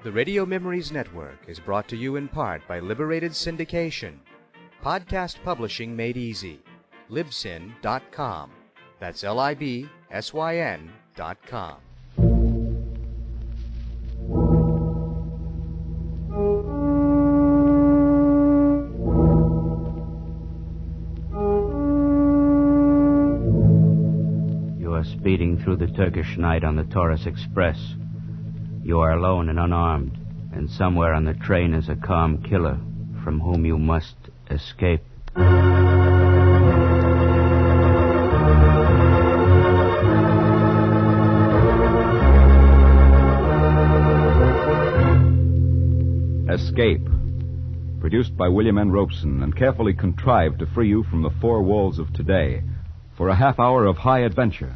The Radio Memories Network is brought to you in part by Liberated Syndication. Podcast publishing made easy. Libsyn.com. That's Libsyn.com. You are speeding through the Turkish night on the Taurus Express. You are alone and unarmed, and somewhere on the train is a calm killer from whom you must escape. Escape. Produced by William N. Robeson and carefully contrived to free you from the four walls of today for a half hour of high adventure.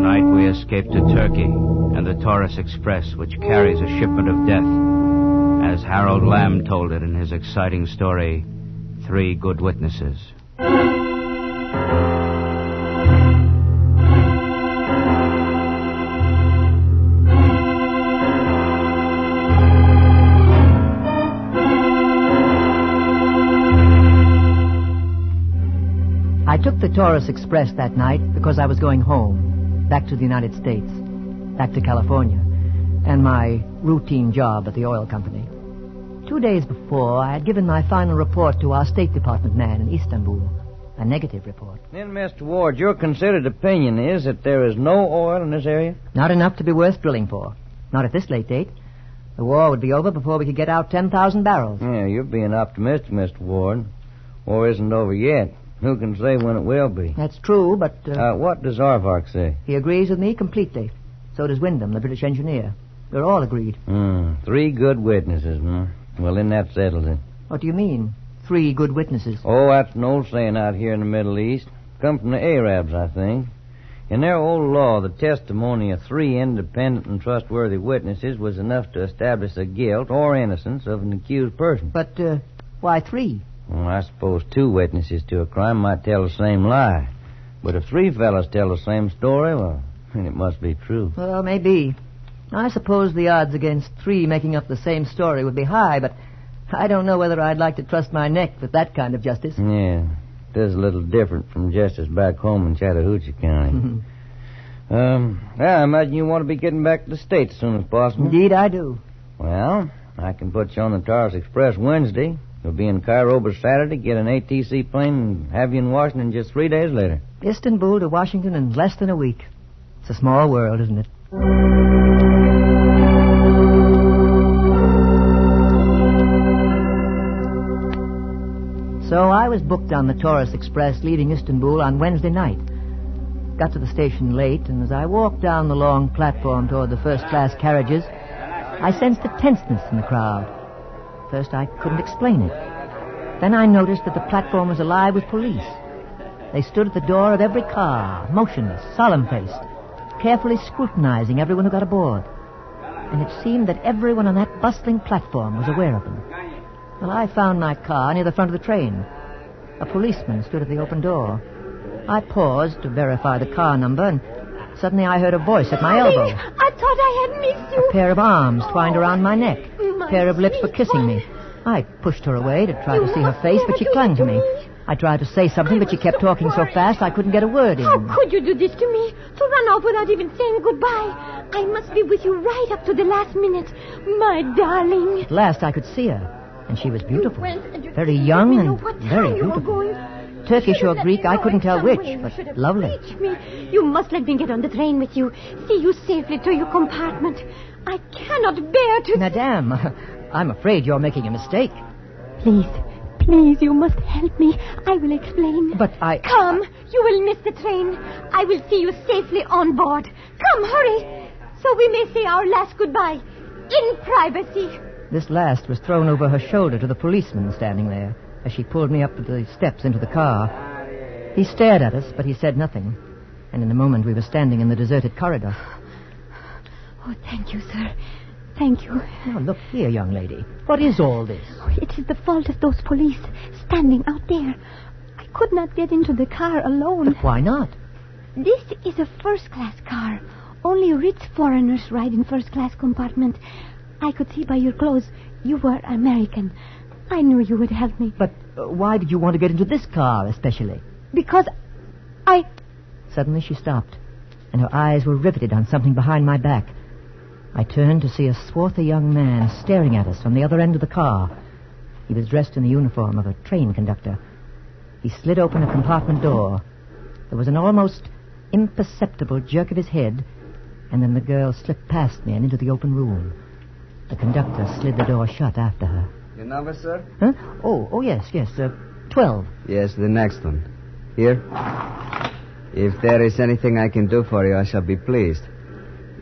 Tonight we escape to Turkey and the Taurus Express, which carries a shipment of death, as Harold Lamb told it in his exciting story, Three Good Witnesses. I took the Taurus Express that night because I was going home, back to the United States, back to California, and my routine job at the oil company. 2 days before, I had given my final report to our State Department man in Istanbul, a negative report. Then, Mr. Ward, your considered opinion is that there is no oil in this area? Not enough to be worth drilling for. Not at this late date. The war would be over before we could get out 10,000 barrels. Yeah, you're being optimistic, Mr. Ward. War isn't over yet. Who can say when it will be? That's true, but... what does Aardvark say? He agrees with me completely. So does Wyndham, the British engineer. We're all agreed. 3 good witnesses, huh? Well, then that settles it. What do you mean, 3 good witnesses? Oh, that's an old saying out here in the Middle East. Come from the Arabs, I think. In their old law, the testimony of 3 independent and trustworthy witnesses was enough to establish the guilt or innocence of an accused person. But, why 3? Well, I suppose 2 witnesses to a crime might tell the same lie. But if 3 fellas tell the same story, well, then it must be true. Well, maybe. I suppose the odds against 3 making up the same story would be high, but I don't know whether I'd like to trust my neck with that kind of justice. Yeah, it is a little different from justice back home in Chattahoochee County. I imagine you want to be getting back to the States as soon as possible. Indeed, I do. Well, I can put you on the Taurus Express Wednesday. You'll be in Cairo by Saturday, get an ATC plane, and have you in Washington just 3 days later. Istanbul to Washington in less than a week. It's a small world, isn't it? So I was booked on the Taurus Express leaving Istanbul on Wednesday night. Got to the station late, and as I walked down the long platform toward the first-class carriages, I sensed a tenseness in the crowd. First, I couldn't explain it. Then I noticed that the platform was alive with police. They stood at the door of every car, motionless, solemn-faced, carefully scrutinizing everyone who got aboard. And it seemed that everyone on that bustling platform was aware of them. Well, I found my car near the front of the train. A policeman stood at the open door. I paused to verify the car number, and suddenly I heard a voice at my elbow. I thought I had missed you. A pair of arms twined around my neck. A pair of lips were kissing me. I pushed her away to try to see her face, but she clung to me. I tried to say something, but she kept talking so fast I couldn't get a word in. How could you do this to me? To run off without even saying goodbye? I must be with you right up to the last minute. My darling. At last I could see her, and she was beautiful. Very young and very beautiful. Turkish or Greek, I couldn't tell which, but lovely. You must let me get on the train with you. See you safely to your compartment. I cannot bear to... Madame, I'm afraid you're making a mistake. Please, you must help me. I will explain. But I... Come, you will miss the train. I will see you safely on board. Come, hurry, so we may say our last goodbye in privacy. This last was thrown over her shoulder to the policeman standing there as she pulled me up the steps into the car. He stared at us, but he said nothing. And in a moment we were standing in the deserted corridor. Oh, thank you, sir. Thank you. Now, look here, young lady. What is all this? Oh, it is the fault of those police standing out there. I could not get into the car alone. But why not? This is a first-class car. Only rich foreigners ride in first-class compartment. I could see by your clothes you were American. I knew you would help me. But why did you want to get into this car, especially? Because I... Suddenly she stopped, and her eyes were riveted on something behind my back. I turned to see a swarthy young man staring at us from the other end of the car. He was dressed in the uniform of a train conductor. He slid open a compartment door. There was an almost imperceptible jerk of his head, and then the girl slipped past me and into the open room. The conductor slid the door shut after her. Your number, sir? Huh? Oh, yes. 12. Yes, the next one. Here. If there is anything I can do for you, I shall be pleased.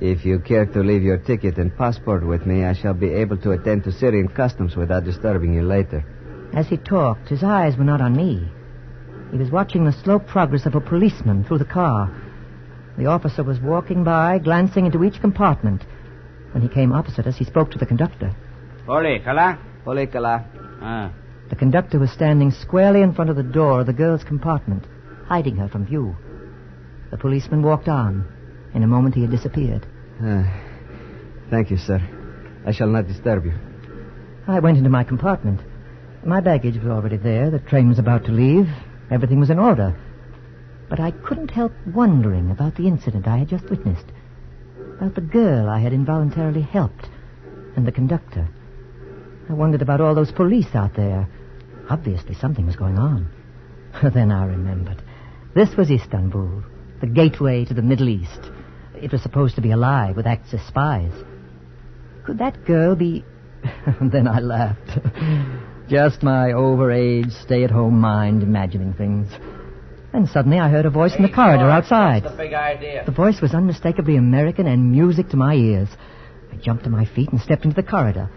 If you care to leave your ticket and passport with me, I shall be able to attend to Syrian customs without disturbing you later. As he talked, his eyes were not on me. He was watching the slow progress of a policeman through the car. The officer was walking by, glancing into each compartment. When he came opposite us, he spoke to the conductor. Ole, Kala? Ole Kala. The conductor was standing squarely in front of the door of the girl's compartment, hiding her from view. The policeman walked on. In a moment, he had disappeared. Thank you, sir. I shall not disturb you. I went into my compartment. My baggage was already there. The train was about to leave. Everything was in order. But I couldn't help wondering about the incident I had just witnessed. About the girl I had involuntarily helped. And the conductor. I wondered about all those police out there. Obviously, something was going on. Then I remembered. This was Istanbul, the gateway to the Middle East. It was supposed to be alive with Axis spies. Could that girl be... Then I laughed. Just my overage, stay-at-home mind imagining things. Then suddenly I heard a voice in the corridor outside. What's the big idea? The voice was unmistakably American and music to my ears. I jumped to my feet and stepped into the corridor.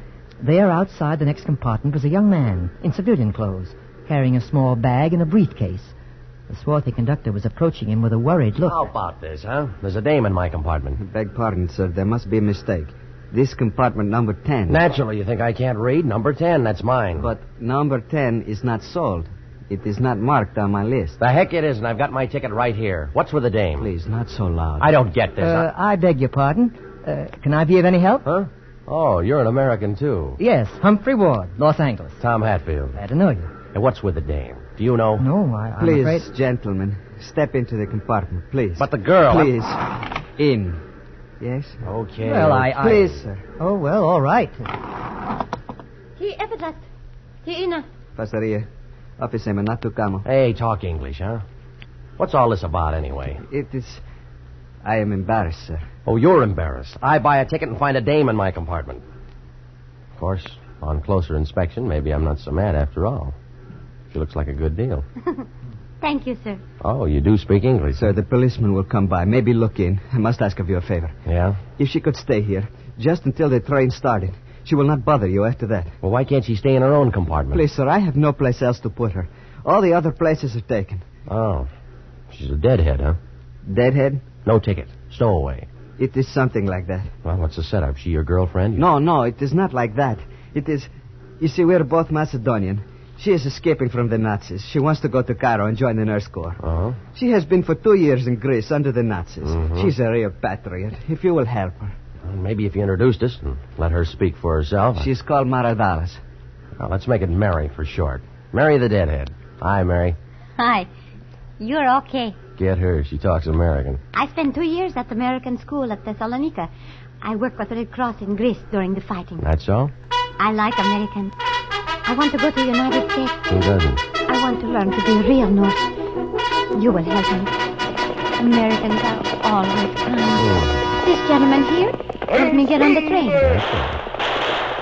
There, outside the next compartment, was a young man in civilian clothes, carrying a small bag and a briefcase. The swarthy conductor was approaching him with a worried look. How about this, huh? There's a dame in my compartment. Beg pardon, sir. There must be a mistake. This compartment number 10. Naturally, you think I can't read? Number 10, that's mine. But number 10 is not sold. It is not marked on my list. The heck it isn't. I've got my ticket right here. What's with the dame? Please, not so loud. I don't get this. I beg your pardon. Can I be of any help? Huh? Oh, you're an American, too. Yes, Humphrey Ward, Los Angeles. Tom Hatfield. Glad to know you. And what's with the dame? Do you know? No, I'm Please, afraid... gentlemen, step into the compartment, please. But the girl... Please, in. Yes? Okay. Well, Please, sir. Oh, well, all right. He epidat. He ina. Pasaria. Officer Manatu Kamo. Hey, talk English, huh? What's all this about, anyway? It is... I am embarrassed, sir. Oh, you're embarrassed. I buy a ticket and find a dame in my compartment. Of course, on closer inspection, maybe I'm not so mad after all. She looks like a good deal. Thank you, sir. Oh, you do speak English. Sir, the policeman will come by. Maybe look in. I must ask of you a favor. Yeah? If she could stay here, just until the train started, she will not bother you after that. Well, why can't she stay in her own compartment? Please, sir, I have no place else to put her. All the other places are taken. Oh. She's a deadhead, huh? Deadhead? No ticket. Stowaway. It is something like that. Well, what's the setup? She your girlfriend? No, it is not like that. It is... You see, we're both Macedonian. She is escaping from the Nazis. She wants to go to Cairo and join the nurse corps. Uh-huh. She has been for 2 years in Greece under the Nazis. Mm-hmm. She's a real patriot. If you will help her. Well, maybe if you introduced us and let her speak for herself. She's called Maradalas. Well, let's make it Mary for short. Mary the Deadhead. Hi, Mary. Hi. You're okay. Get her. She talks American. I spent 2 years at American school at Thessalonica. I worked with the Red Cross in Greece during the fighting. That's all? I like Americans. I want to go to the United States. Who doesn't? I want to learn to be a real nurse. You will help me. Americans are always kind. This gentleman here helped me get on the train.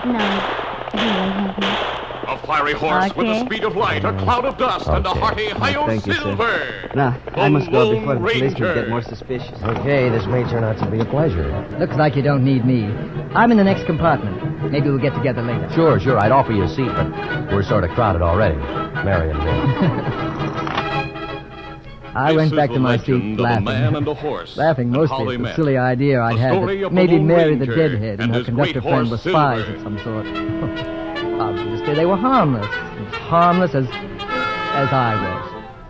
Now, you will help me. A fiery horse with the speed of light, a cloud of dust, and a hearty hi-yo Thank you, silver. sir. Now, I must go before the policemen get more suspicious. Okay, this may turn out to be a pleasure. Looks like you don't need me. I'm in the next compartment. Maybe we'll get together later. Sure. I'd offer you a seat, but we're sort of crowded already. Mary and me. I went back to my seat laughing. Man and a horse, Laughing mostly at the silly idea I'd had that maybe Mary the Deadhead and her conductor friend were spies of some sort. Obviously, they were harmless. As harmless as I was.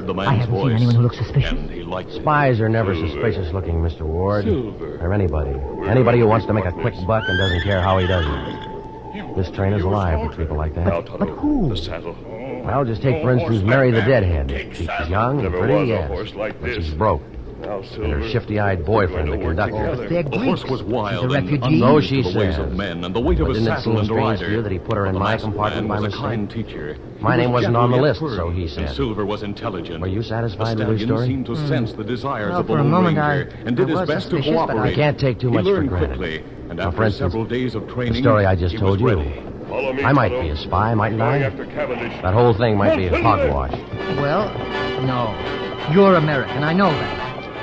heard the I man's haven't voice. seen anyone who looks suspicious. And he liked it. Spies are never suspicious looking, Mr. Ward. Or anybody. Anybody who wants to make a quick buck and doesn't care how he does it. This train is alive with people like that. But who? The saddle. Well, just take, for instance, Mary the Deadhead. She's young and Never pretty, was a yes. horse like But this. she's broke. Now, and her shifty-eyed boyfriend, the conductor. They're The horse Greeks. was wild He's a and refugee. So unused she to the ways says. of men and the weight of But a didn't it saddle seem and strange to rider. you that he put her in But the my masked compartment man by was a mistake? kind teacher. My He name was wasn't on the gentle list, yet so firm, he and said. Silver was intelligent. Were you satisfied The with her stallion story? seemed to sense the desires Well, of the for a Lone moment, Ranger and did I his was best to suspicious, but cooperate. I can't take too much he for learned granted. quickly, and Now, after for instance, several days of training, The story I just he told was you. ready. Follow me, I might Tonto. be a spy, mightn't Going I? after Cavendish. That whole thing might be hogwash. Well, no. You're American. I know that.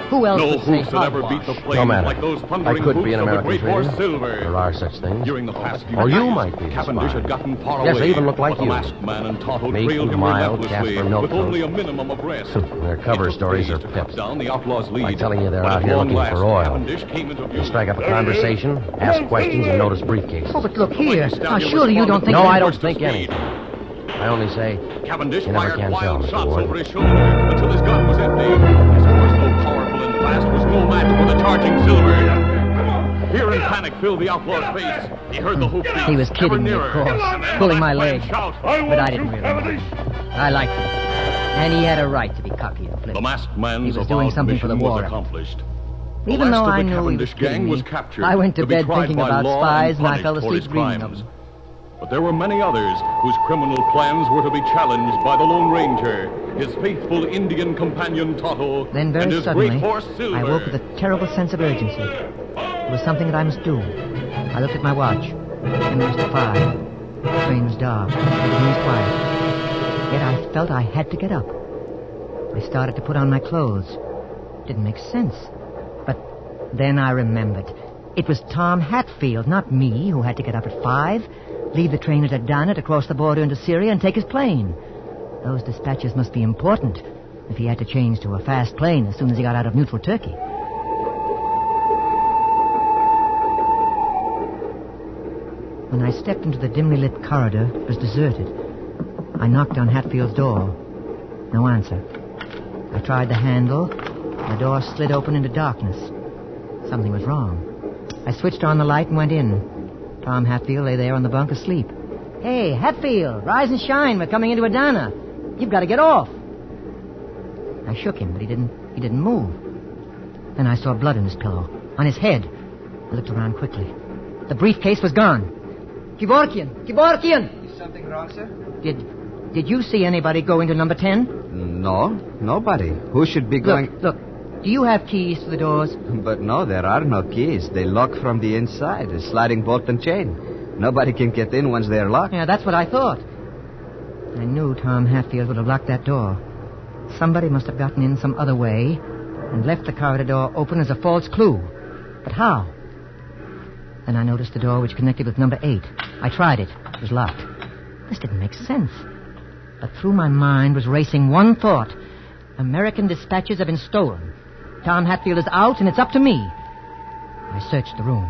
Who else No would say hoofs that ever beat the hogwash? flames No matter. like those I thundering could be hoofs an of the American great horse trader. Silver. There are such things. During the past few Or you days, might be the Cavendish spy. had gotten far Yes, away. they even look like but the you. masked man and Tonto Meek, trailed him mild, relentlessly Casper Milk with Toast. only a minimum of rest. Their cover It took stories days are to pips. cut down the outlaw's lead. By telling you they're But out at here long looking last, for oil. Cavendish came into view. You strike up a conversation, ask questions, and notice briefcases. Oh, but look here. Like the Now, stallion surely you don't think... No, responded I don't burst of think speed. anything. I only say, Cavendish You never fired can tell, wild Mr. shots Ward. over his shoulder until his gun was empty. His horse, though powerful and fast, was no match for the charging Silver. Fear and panic filled the outlaw's face. He heard the hoofbeats. He was ever kidding me, nearer. of course, And then pulling the my masked man leg. shout. But I didn't really mind. I liked him. And he had a right to be cocky and The flip. masked man's He was doing avowed something for the mission was war. accomplished. The Even though last of I the knew he was Cavendish gang kidding was me, captured I went to be bed tried thinking by about law spies, and I punished fell for asleep his dreaming of crimes. them. But there were many others whose criminal plans were to be challenged by the Lone Ranger, his faithful Indian companion Tonto, Then very and his suddenly, great horse Silver. I woke with a terrible sense of urgency. It was something that I must do. I looked at my watch. 10 minutes to 5. The train was dark. Everything was quiet. Yet I felt I had to get up. I started to put on my clothes. Didn't make sense. But then I remembered. It was Tom Hatfield, not me, who had to get up at 5, leave the train at Adana to cross the border into Syria and take his plane. Those dispatches must be important if he had to change to a fast plane as soon as he got out of neutral Turkey. When I stepped into the dimly lit corridor, it was deserted. I knocked on Hatfield's door. No answer. I tried the handle. The door slid open into darkness. Something was wrong. I switched on the light and went in. Tom Hatfield lay there on the bunk asleep. Hey, Hatfield, rise and shine. We're coming into Adana. You've got to get off. I shook him, but he didn't move. Then I saw blood in his pillow, on his head. I looked around quickly. The briefcase was gone. Kevorkian! Is something wrong, sir? Did you see anybody go into number 10? No, nobody. Who should be going... Look, do you have keys to the doors? But no, there are no keys. They lock from the inside, a sliding bolt and chain. Nobody can get in once they're locked. Yeah, that's what I thought. I knew Tom Hatfield would have locked that door. Somebody must have gotten in some other way and left the corridor door open as a false clue. But how? Then I noticed the door which connected with number 8. I tried it. It was locked. This didn't make sense. But through my mind was racing one thought. American dispatches have been stolen. Tom Hatfield is out, and it's up to me. I searched the room.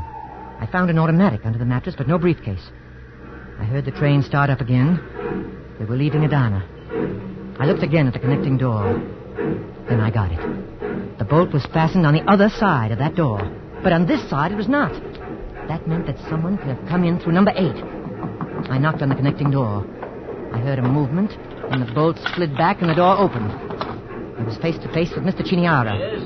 I found an automatic under the mattress, but no briefcase. I heard the train start up again. They were leaving Adana. I looked again at the connecting door. Then I got it. The bolt was fastened on the other side of that door. But on this side, it was not. That meant that someone could have come in through number 8. I knocked on the connecting door. I heard a movement, and the bolt slid back and the door opened. I was face to face with Mr. Chiniara. Yes?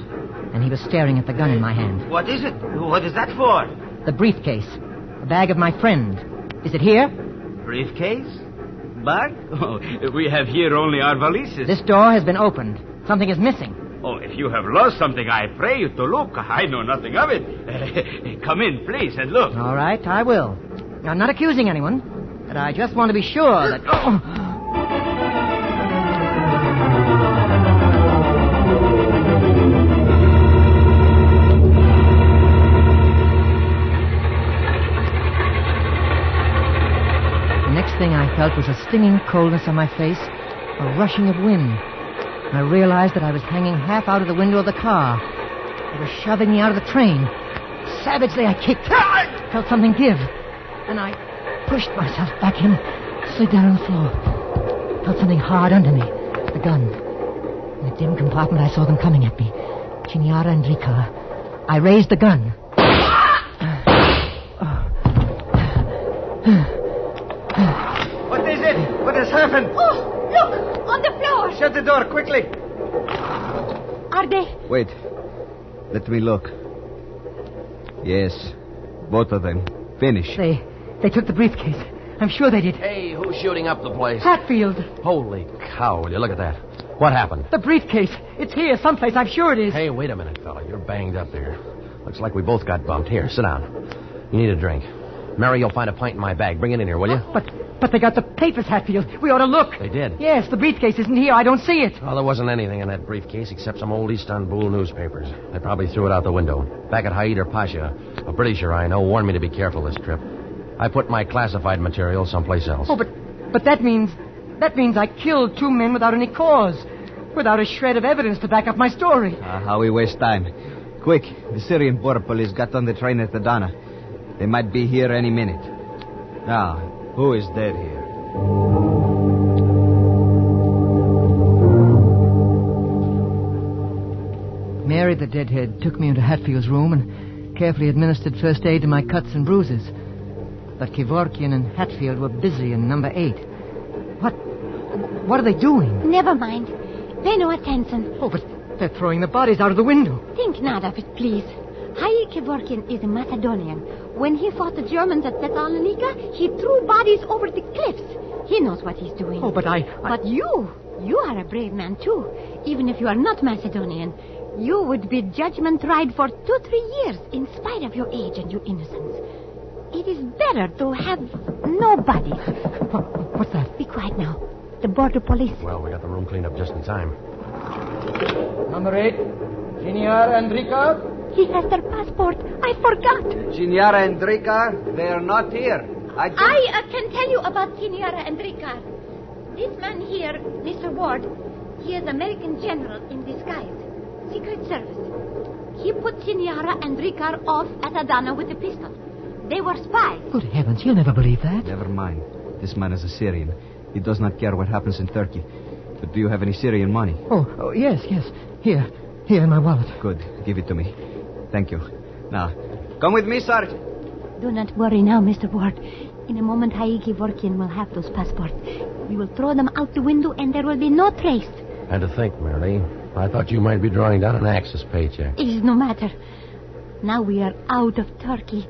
And he was staring at the gun in my hand. What is it? What is that for? The briefcase. The bag of my friend. Is it here? Briefcase? Bag? Oh, we have here only our valises. This door has been opened. Something is missing. Oh, if you have lost something, I pray you to look. I know nothing of it. Come in, please, and look. All right, I will. I'm not accusing anyone, but I just want to be sure that... The next thing I felt was a stinging coldness on my face, a rushing of wind. I realized that I was hanging half out of the window of the car. They were shoving me out of the train. Savagely, I kicked. Felt something give. Then I pushed myself back in, slid down on the floor. Felt something hard under me. The gun. In the dim compartment, I saw them coming at me. Chiniara and Rika. I raised the gun. What is it? What has happened? Oh, look! On the floor! Shut the door, quickly. Are they... Wait. Let me look. Yes, both of them. Finished. They took the briefcase. I'm sure they did. Hey, who's shooting up the place? Hatfield. Holy cow, will you look at that? What happened? The briefcase. It's here someplace. I'm sure it is. Hey, wait a minute, fella. You're banged up there. Looks like we both got bumped. Here, sit down. You need a drink. Mary, you'll find a pint in my bag. Bring it in here, will you? But they got the papers, Hatfield. We ought to look. They did? Yes, the briefcase isn't here. I don't see it. Well, there wasn't anything in that briefcase except some old Istanbul newspapers. They probably threw it out the window. Back at Haider Pasha, a Britisher I know warned me to be careful this trip. I put my classified material someplace else. Oh, but that means I killed 2 men without any cause, without a shred of evidence to back up my story. How we waste time. Quick, the Syrian border police got on the train at Adana. They might be here any minute. Now, who is dead here? Mary, the deadhead, took me into Hatfield's room and carefully administered first aid to my cuts and bruises. But Kevorkian and Hatfield were busy in number 8. What are they doing? Never mind. Pay no attention. Oh, but they're throwing the bodies out of the window. Think not of it, please. Hai Kevorkian is a Macedonian. When he fought the Germans at Thessalonica, he threw bodies over the cliffs. He knows what he's doing. Oh, but But you are a brave man, too. Even if you are not Macedonian, you would be judgment tried for 2-3 years in spite of your age and your innocence. It is better to have no bodies. What's that? Be quiet now. The border police. Well, we got the room cleaned up just in time. Number 8, Signora Enrica. He has their passport. I forgot. Signora Enrica, they are not here. I can tell you about Signora Enrica. This man here, Mr. Ward, he is American general in disguise. Secret Service. He put Signora Enrica off at Adana with a pistol. They were spies. Good heavens, you'll never believe that. Never mind. This man is a Syrian. He does not care what happens in Turkey. But do you have any Syrian money? Oh, yes. Here in my wallet. Good. Give it to me. Thank you. Now, come with me, Sergeant. Do not worry now, Mr. Ward. In a moment, Hai Kevorkian will have those passports. We will throw them out the window and there will be no trace. And to think, Mary, I thought you might be drawing down an Axis paycheck. It is no matter. Now we are out of Turkey.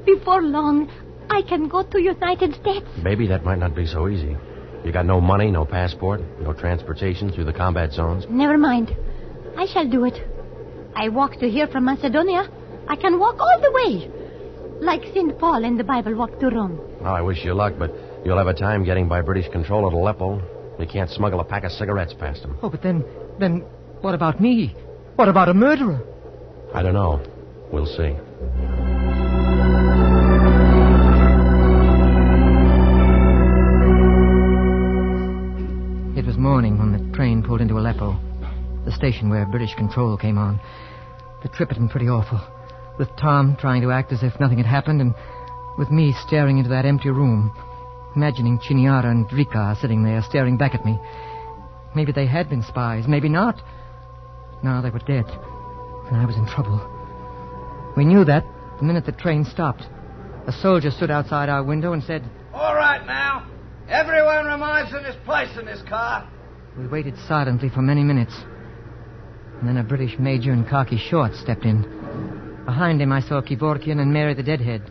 Before long, I can go to United States. Baby, that might not be so easy. You got no money, no passport, no transportation through the combat zones. Never mind. I shall do it. I walked to here from Macedonia. I can walk all the way. Like St. Paul in the Bible walked to Rome. Well, I wish you luck, but you'll have a time getting by British control at Aleppo. You can't smuggle a pack of cigarettes past them. Oh, but then what about me? What about a murderer? I don't know. We'll see. It was morning when the train pulled into Aleppo, the station where British control came on. The trip had been pretty awful, with Tom trying to act as if nothing had happened, and with me staring into that empty room, imagining Chiniara and Rika sitting there staring back at me. Maybe they had been spies, maybe not. No, they were dead, and I was in trouble. We knew that the minute the train stopped. A soldier stood outside our window and said, "All right now. Everyone remains in his place in this car." We waited silently for many minutes. And then a British major in khaki shorts stepped in. Behind him I saw Kevorkian and Mary the Deadhead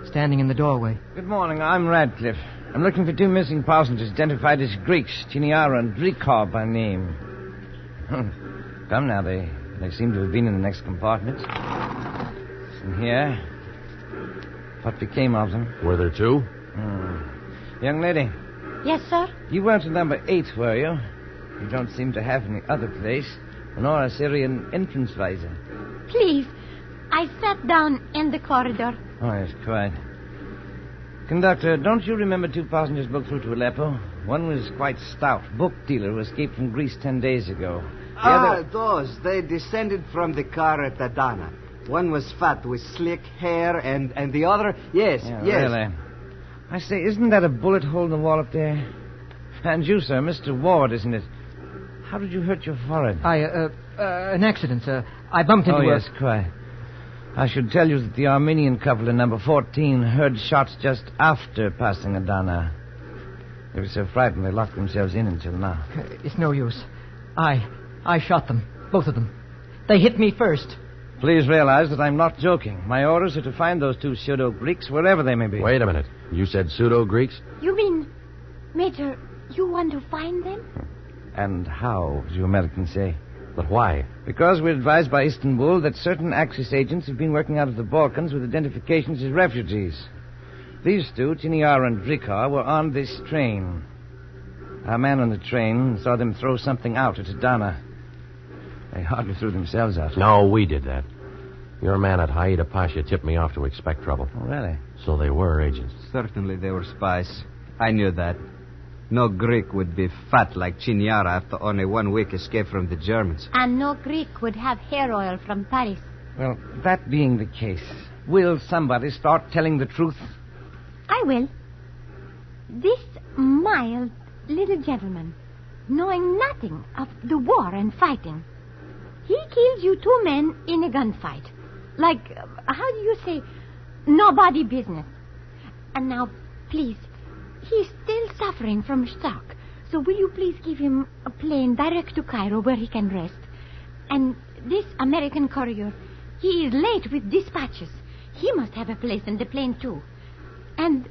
standing in the doorway. Good morning, I'm Radcliffe. I'm looking for 2 missing passengers identified as Greeks, Chiniara and Rika by name. Come now, they seem to have been in the next compartment. Listen here. What became of them? Were there 2? Young lady. Yes, sir? You weren't in number 8, were you? You don't seem to have any other place, nor a Syrian entrance visor. Please, I sat down in the corridor. Oh, yes, quite. Conductor, don't you remember 2 passengers booked through to Aleppo? One was quite stout, book dealer who escaped from Greece 10 days ago. Those. They descended from the car at Adana. One was fat with slick hair, and the other... Yes. Really? I say, isn't that a bullet hole in the wall up there? And you, sir, Mr. Ward, isn't it? How did you hurt your forehead? An accident, sir. I bumped into Oh, yes, quite. I should tell you that the Armenian couple in number 14 heard shots just after passing Adana. They were so frightened they locked themselves in until now. It's no use. I shot them. Both of them. They hit me first. Please realize that I'm not joking. My orders are to find those two pseudo-Greeks wherever they may be. Wait a minute. You said pseudo-Greeks? You mean, Major, you want to find them? And how, as you Americans say. But why? Because we're advised by Istanbul that certain Axis agents have been working out of the Balkans with identifications as refugees. These two, Tiniara and Drikar, were on this train. Our man on the train saw them throw something out at Adana. They hardly threw themselves out. No, we did that. Your man at Haida Pasha tipped me off to expect trouble. Oh, really? So they were agents. Certainly they were spies. I knew that. No Greek would be fat like Chiniara after only 1 week escape from the Germans. And no Greek would have hair oil from Paris. Well, that being the case, will somebody start telling the truth? I will. This mild little gentleman, knowing nothing of the war and fighting, he killed you 2 men in a gunfight. Like, how do you say, nobody business. And now, please, he's still suffering from shock. So will you please give him a plane direct to Cairo where he can rest? And this American courier, he is late with dispatches. He must have a place in the plane, too. And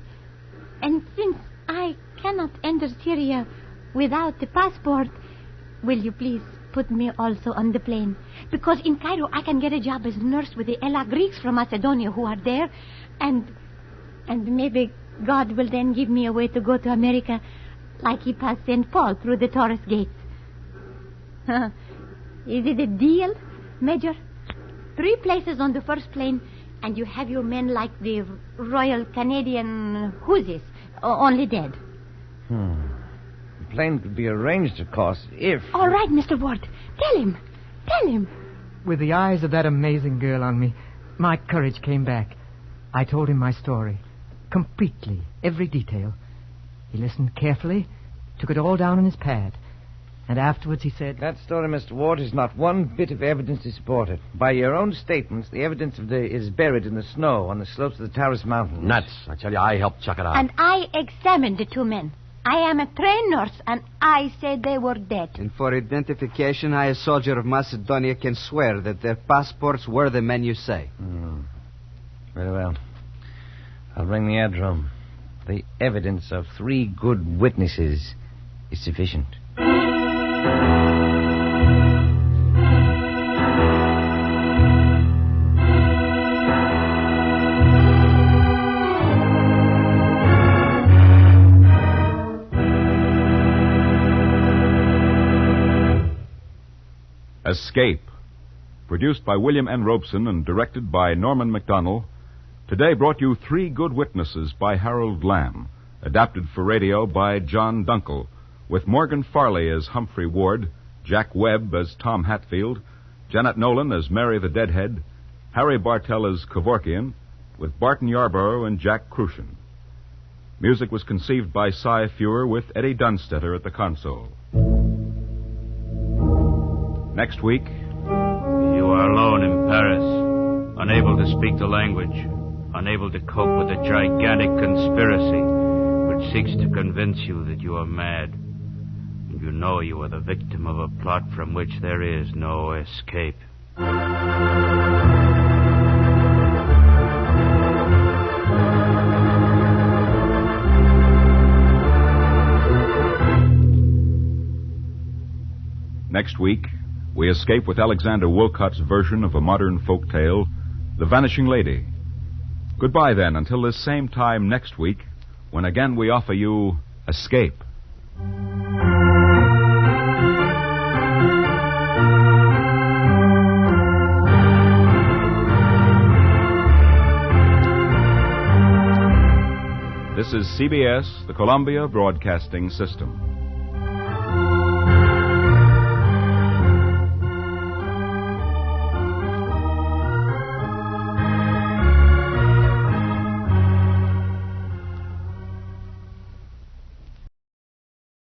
since I cannot enter Syria without the passport, will you please put me also on the plane? Because in Cairo I can get a job as a nurse with the Ella Greeks from Macedonia who are there. And maybe God will then give me a way to go to America like he passed St. Paul through the Taurus gates. Is it a deal, Major? 3 places on the first plane, and you have your men like the Royal Canadian Hussies, only dead. The plane could be arranged, of course, if... All right, Mr. Ward. Tell him. With the eyes of that amazing girl on me, my courage came back. I told him my story. Completely. Every detail. He listened carefully, took it all down on his pad. And afterwards he said... That story, Mr. Ward, is not one bit of evidence to support it. By your own statements, the evidence is buried in the snow on the slopes of the Taurus Mountains. Nuts. I tell you, I helped chuck it out. And I examined the 2 men. I am a trained nurse, and I said they were dead. And for identification, I, a soldier of Macedonia, can swear that their passports were the men you say. Very well. I'll ring the aerodrome. The evidence of 3 good witnesses is sufficient. Escape, produced by William N. Robeson and directed by Norman MacDonald, today brought you 3 Good Witnesses by Harold Lamb, adapted for radio by John Dunkel, with Morgan Farley as Humphrey Ward, Jack Webb as Tom Hatfield, Janet Nolan as Mary the Deadhead, Harry Bartell as Kevorkian, with Barton Yarborough and Jack Crucian. Music was conceived by Cy Feuer with Eddie Dunstetter at the console. Next week... You are alone in Paris, unable to speak the language, unable to cope with a gigantic conspiracy which seeks to convince you that you are mad. And you know you are the victim of a plot from which there is no escape. Next week, we escape with Alexander Woollcott's version of a modern folk tale, The Vanishing Lady. Goodbye, then, until this same time next week, when again we offer you Escape. This is CBS, the Columbia Broadcasting System.